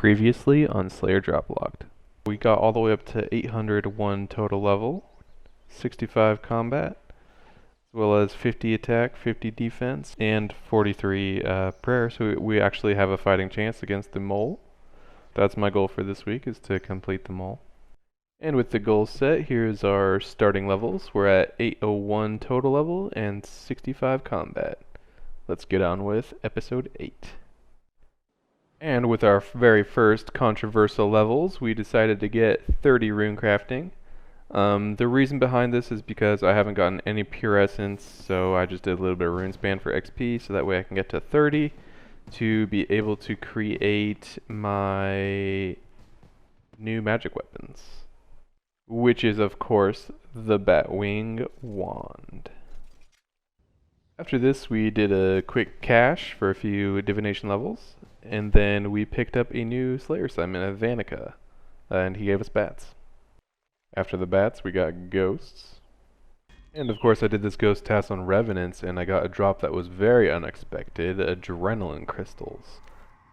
Previously on Slayer Drop Locked. We got all the way up to 801 total level, 65 combat, as well as 50 attack, 50 defense, and 43 prayer, so we actually have a fighting chance against the mole. That's my goal for this week, is to complete the mole. And with the goals set, here's our starting levels. We're at 801 total level and 65 combat. Let's get on with episode 8. And with our very first controversial levels, we decided to get 30 rune crafting. The reason behind this is because I haven't gotten any pure essence, so I just did a little bit of runespan for XP, so that way I can get to 30 to be able to create my new magic weapons, which is of course the Batwing Wand. After this, we did a quick cache for a few divination levels, and then we picked up a new Slayer assignment at Vanica, and he gave us bats. After the bats, we got ghosts. And of course I did this ghost task on Revenants, and I got a drop that was very unexpected, adrenaline crystals.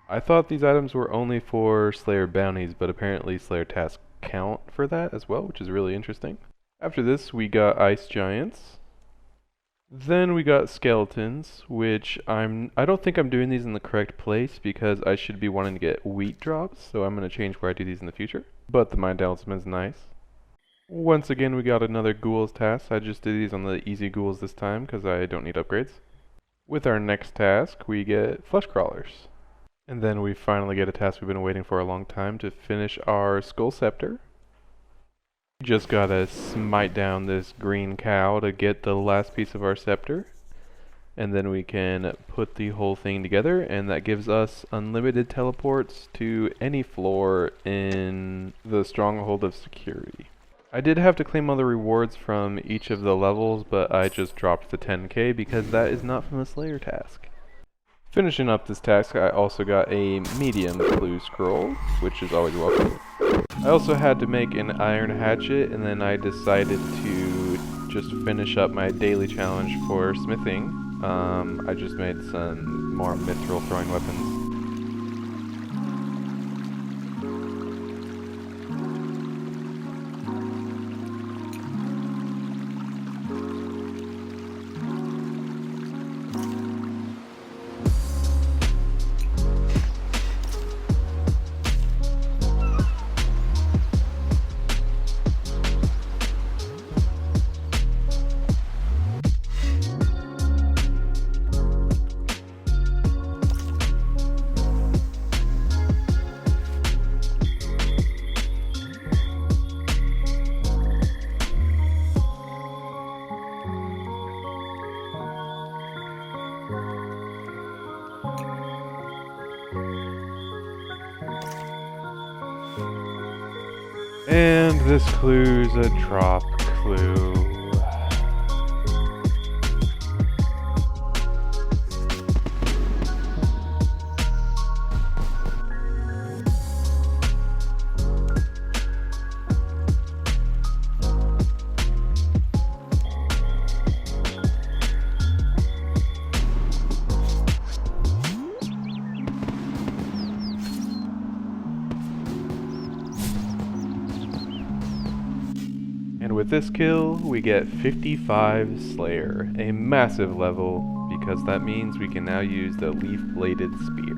I thought these items were only for Slayer bounties, but apparently Slayer tasks count for that as well, which is really interesting. After this, we got ice giants. Then we got skeletons, which I don't think I'm doing these in the correct place because I should be wanting to get wheat drops, so I'm going to change where I do these in the future. But the mind talisman is nice. Once again, we got another ghouls task. I just did these on the easy ghouls this time because I don't need upgrades. With our next task, we get flesh crawlers. And then we finally get a task we've been waiting for a long time to finish our skull scepter. Just gotta smite down this green cow to get the last piece of our scepter, and then we can put the whole thing together, and that gives us unlimited teleports to any floor in the Stronghold of Security. I did have to claim all the rewards from each of the levels, but I just dropped the 10k because that is not from the Slayer task. Finishing up this task, I also got a medium clue scroll, which is always welcome. I also had to make an iron hatchet, and then I decided to just finish up my daily challenge for smithing. I just made some more mithril throwing weapons. And this clue's a drop clue. And with this kill, we get 55 Slayer, a massive level, because that means we can now use the leaf-bladed spear.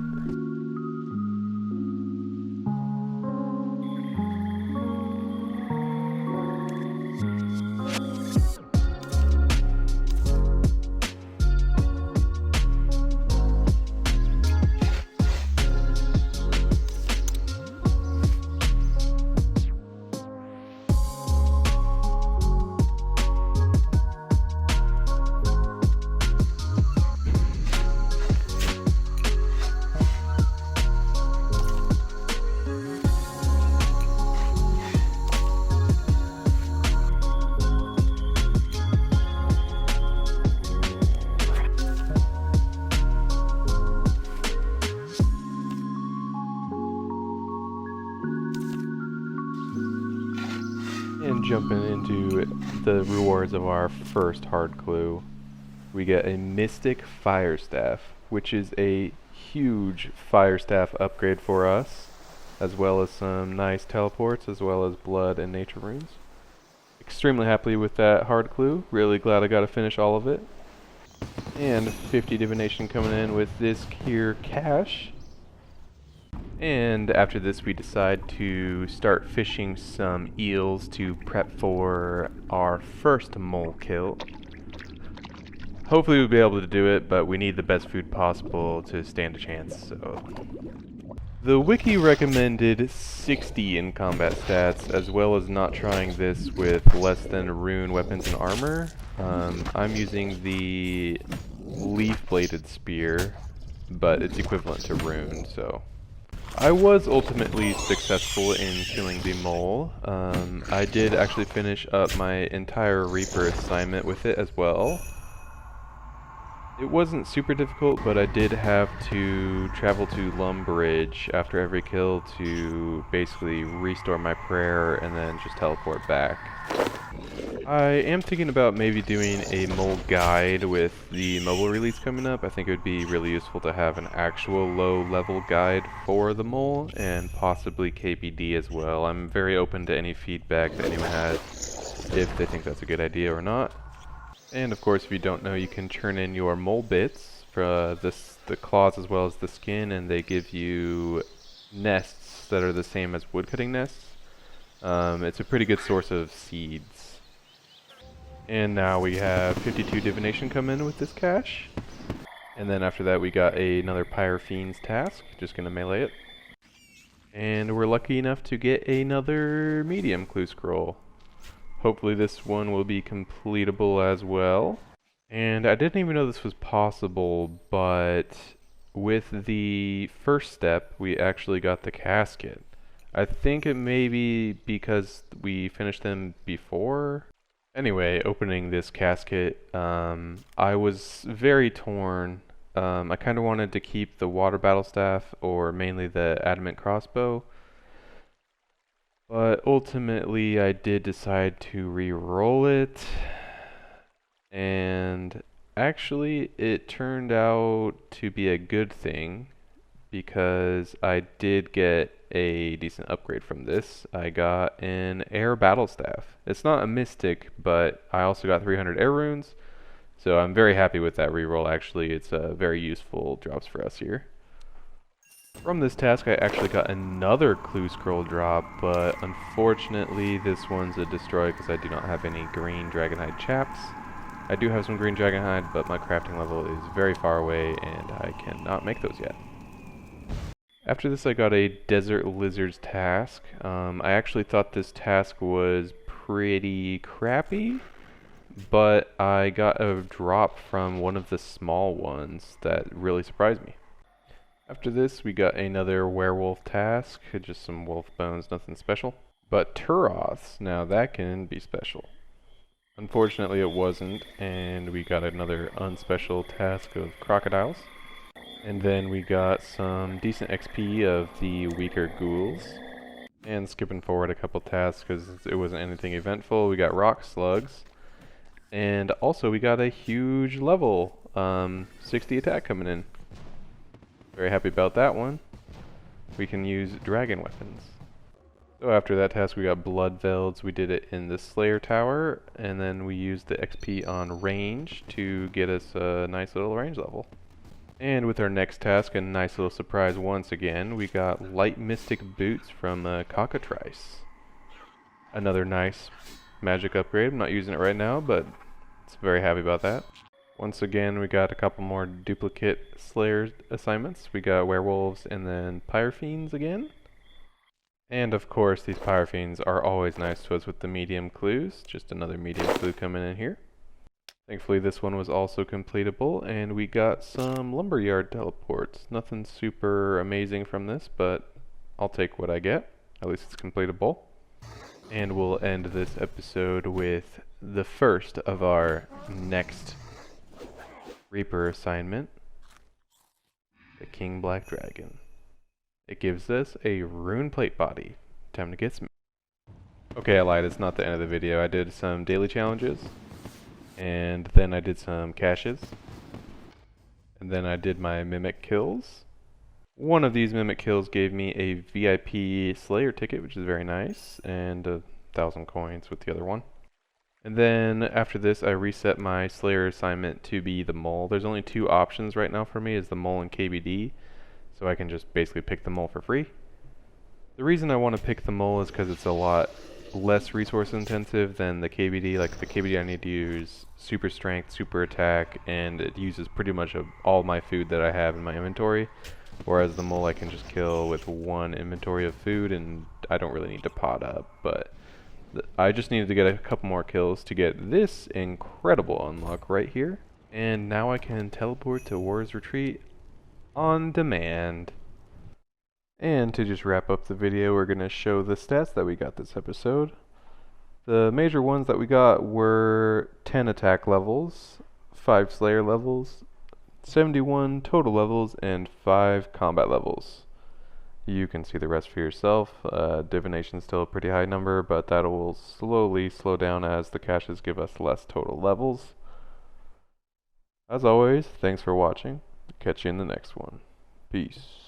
And jumping into the rewards of our first hard clue, we get a Mystic Fire Staff, which is a huge Fire Staff upgrade for us. as well as some nice teleports, as well as blood and nature runes. Extremely happy with that hard clue. Really glad I got to finish all of it. And 50 divination coming in with this here cache. And after this we decide to start fishing some eels to prep for our first mole kill. Hopefully we'll be able to do it, but we need the best food possible to stand a chance, so... The wiki recommended 60 in combat stats, as well as not trying this with less than rune weapons and armor. I'm using the leaf-bladed spear, but it's equivalent to rune, so... I was ultimately successful in killing the mole. I did actually finish up my entire Reaper assignment with it as well. It wasn't super difficult, but I did have to travel to Lumbridge after every kill to basically restore my prayer and then just teleport back. I am thinking about maybe doing a mole guide with the mobile release coming up. I think it would be really useful to have an actual low-level guide for the mole, and possibly KBD as well. I'm very open to any feedback that anyone has, if they think that's a good idea or not. And of course, if you don't know, you can turn in your mole bits for the claws as well as the skin, and they give you nests that are the same as woodcutting nests. It's a pretty good source of seeds. And now we have 52 divination come in with this cache. And then after that we got another Pyrofiend's task, just gonna melee it. And we're lucky enough to get another medium clue scroll. Hopefully this one will be completable as well. And I didn't even know this was possible, but with the first step we actually got the casket. I think it may be because we finished them before. Anyway, opening this casket, I was very torn. I kind of wanted to keep the water battle staff, or mainly the adamant crossbow. But ultimately I did decide to re-roll it, and actually it turned out to be a good thing because I did get a decent upgrade from this. I got an air battle staff. It's not a mystic, but I also got 300 air runes, so I'm very happy with that reroll. Actually, it's very useful drops for us here. From this task I actually got another clue scroll drop, but unfortunately this one's a destroy because I do not have any green dragonhide chaps. I do have some green dragonhide, but my crafting level is very far away and I cannot make those yet. After this I got a desert lizards task. I actually thought this task was pretty crappy, but I got a drop from one of the small ones that really surprised me. After this, we got another werewolf task, just some wolf bones, nothing special. But Turoths, now that can be special. Unfortunately it wasn't, and we got another unspecial task of crocodiles. And then we got some decent XP of the weaker ghouls. And skipping forward a couple tasks because it wasn't anything eventful, we got rock slugs. And also we got a huge level, 60 attack coming in. Very happy about that one. We can use dragon weapons. So after that task we got blood velds. We did it in the Slayer Tower, and then we used the XP on range to get us a nice little range level. And with our next task, a nice little surprise once again, we got light mystic boots from Cockatrice. Another nice magic upgrade. I'm not using it right now, but it's very happy about that. Once again, we got a couple more duplicate Slayer assignments. We got werewolves and then Pyrofiends again. And of course, these Pyrofiends are always nice to us with the medium clues. Just another medium clue coming in here. Thankfully, this one was also completable, and we got some lumberyard teleports. Nothing super amazing from this, but I'll take what I get. At least it's completable. And we'll end this episode with the first of our next Reaper assignment, the King Black Dragon. It gives us a rune plate body. Time to get some. Okay, I lied, it's not the end of the video. I did some daily challenges, and then I did some caches, and then I did my mimic kills, One of these mimic kills gave me a VIP Slayer ticket, which is very nice, and 1,000 coins with the other one. And then after this, I reset my Slayer assignment to be the mole. There's only two options right now for me, is the mole and KBD, so I can just basically pick the mole for free. The reason I want to pick the mole is because it's a lot less resource intensive than the KBD. Like the KBD I need to use super strength, super attack, and it uses pretty much all my food that I have in my inventory. Whereas the mole I can just kill with one inventory of food and I don't really need to pot up. But I just needed to get a couple more kills to get this incredible unlock right here. And now I can teleport to Warrior's Retreat on demand. And to just wrap up the video, we're going to show the stats that we got this episode. The major ones that we got were 10 attack levels, 5 Slayer levels, 71 total levels, and 5 combat levels. You can see the rest for yourself. Divination's still a pretty high number, but that will slowly slow down as the caches give us less total levels. As always, thanks for watching. Catch you in the next one. Peace.